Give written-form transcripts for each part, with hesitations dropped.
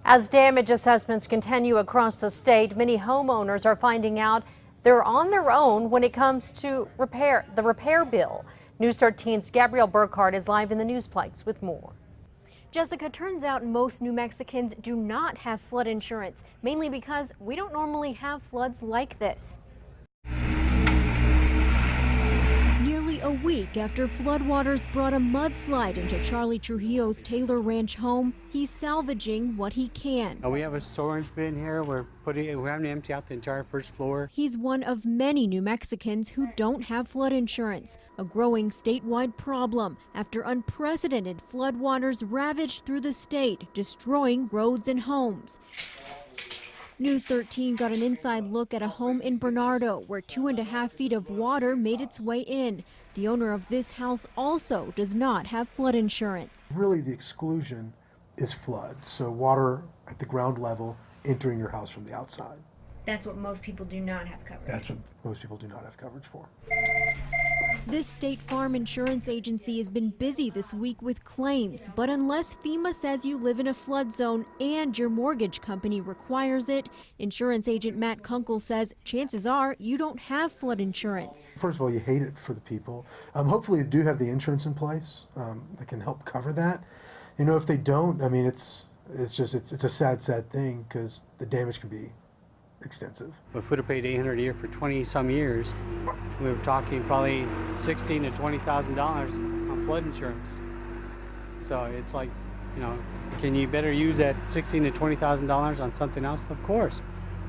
As damage assessments continue across the state, many homeowners are finding out they're on their own when it comes to the repair bill. News 13's Gabrielle Burkhardt is live in the Newsplex with more. Jessica, turns out most New Mexicans do not have flood insurance, mainly because we don't normally have floods like this. Nearly a week after floodwaters brought a mudslide into Charlie Trujillo's Taylor Ranch home, he's salvaging what he can. We have a storage bin here. We're having to empty out the entire first floor. He's one of many New Mexicans who don't have flood insurance, a growing statewide problem after unprecedented floodwaters ravaged through the state, destroying roads and homes. News 13 got an inside look at a home in Bernardo where 2.5 feet of water made its way in. The owner of this house also does not have flood insurance. Really, the exclusion is flood, so water at the ground level entering your house from the outside. That's what most people do not have coverage. That's what most people do not have coverage for. This State Farm Insurance Agency has been busy this week with claims, but unless FEMA says you live in a flood zone and your mortgage company requires it, insurance agent Matt Kunkel says chances are you don't have flood insurance. First of all, you hate it for the people. Hopefully you do have the insurance in place that can help cover that. You know, if they don't, I mean, it's a sad thing because the damage can be extensive. If we'd have paid $800 a year for 20-some years, we were talking probably $16,000 to $20,000 on flood insurance. So it's like, you know, can you better use that $16,000 to $20,000 on something else? Of course,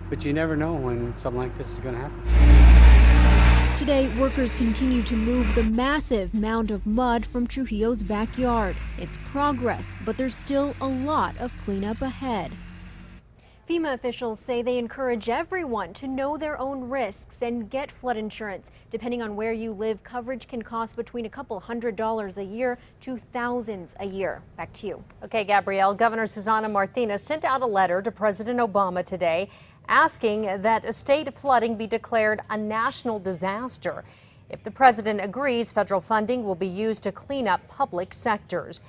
but you never know when something like this is going to happen. Today, workers continue to move the massive mound of mud from Trujillo's backyard. It's progress, but there's still a lot of cleanup ahead. FEMA officials say they encourage everyone to know their own risks and get flood insurance. Depending on where you live, coverage can cost between a couple $100s a year to thousands a year. Back to you. Okay, Gabrielle, Governor Susana Martinez sent out a letter to President Obama today asking that state flooding be declared a national disaster. If the president agrees, federal funding will be used to clean up public sectors.